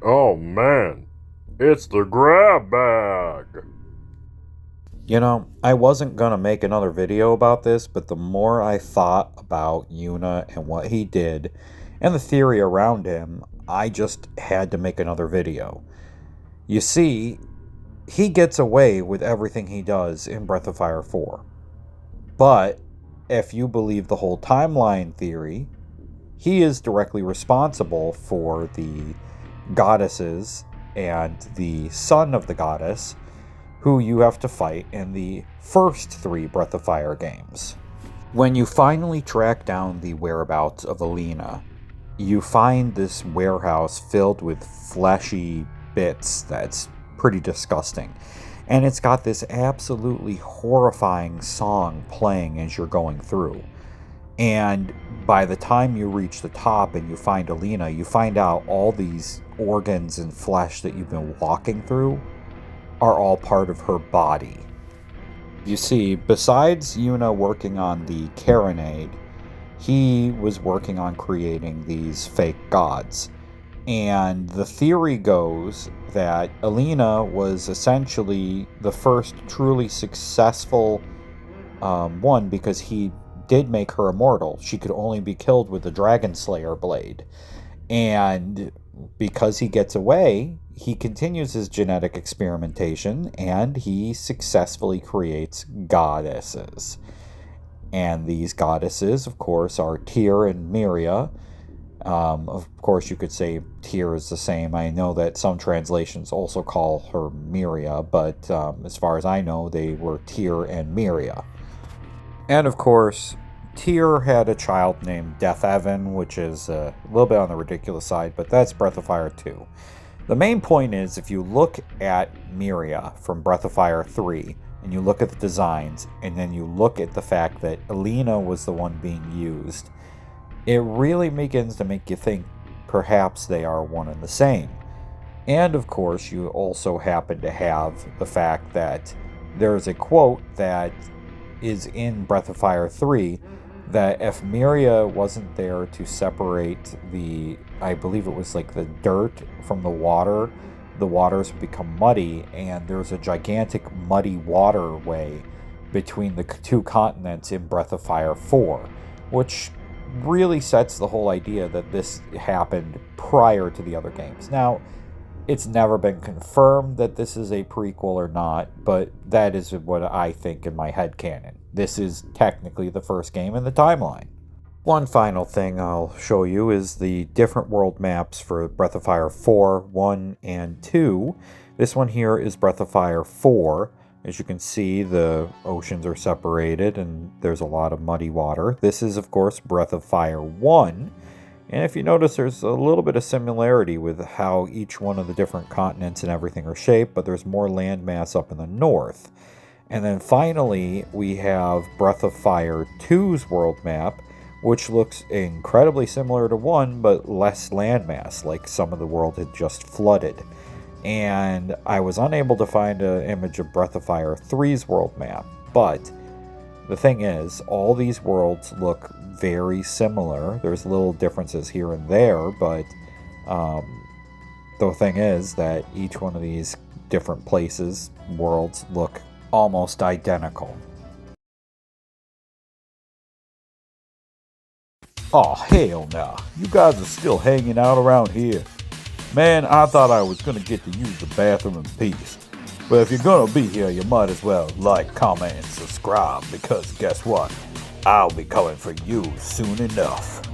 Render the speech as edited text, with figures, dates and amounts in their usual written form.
Oh man, it's the grab bag! You know, I wasn't gonna make another video about this, but the more I thought about Yuna and what he did, and the theory around him, I just had to make another video. You see, he gets away with everything he does in Breath of Fire 4. But, if you believe the whole timeline theory, he is directly responsible for the goddesses and the son of the goddess who you have to fight in the first 3 Breath of Fire games. When you finally track down the whereabouts of Alina, you find this warehouse filled with fleshy bits that's pretty disgusting. And it's got this absolutely horrifying song playing as you're going through. And by the time you reach the top and you find Alina, you find out all these organs and flesh that you've been walking through are all part of her body. You see, besides Yuna working on the Carronade, he was working on creating these fake gods. And the theory goes that Alina was essentially the first truly successful one because he did make her immortal. She could only be killed with the Dragon Slayer blade. And because he gets away, he continues his genetic experimentation and he successfully creates goddesses. And these goddesses, of course, are Tyr and Miria. Of course, you could say Tyr is the same. I know that some translations also call her Miria, but as far as I know, they were Tyr and Miria. And of course, Tyr had a child named Death Evan, which is a little bit on the ridiculous side, but that's Breath of Fire 2. The main point is, if you look at Miria from Breath of Fire 3, and you look at the designs, and then you look at the fact that Alina was the one being used, it really begins to make you think perhaps they are one and the same. And of course, you also happen to have the fact that there's a quote that is in Breath of Fire 3 that if Miria wasn't there to separate the, I believe it was like the dirt from the waters would become muddy, and there's a gigantic muddy waterway between the 2 continents in Breath of Fire 4, which really sets the whole idea that this happened prior to the other games. Now, it's never been confirmed that this is a prequel or not, but that is what I think in my headcanon. This is technically the first game in the timeline. One final thing I'll show you is the different world maps for Breath of Fire 4, 1, and 2. This one here is Breath of Fire 4. As you can see, the oceans are separated and there's a lot of muddy water. This is, of course, Breath of Fire 1. And if you notice, there's a little bit of similarity with how each one of the different continents and everything are shaped, but there's more landmass up in the north. And then finally, we have Breath of Fire 2's world map, which looks incredibly similar to 1, but less landmass, like some of the world had just flooded. And I was unable to find an image of Breath of Fire 3's world map, but the thing is, all these worlds look very similar. There's little differences here and there, but the thing is that each one of these different places, worlds, look almost identical. Oh, hell nah. You guys are still hanging out around here. Man, I thought I was gonna get to use the bathroom in peace. But if you're gonna be here, you might as well like, comment, and subscribe, because guess what? I'll be coming for you soon enough.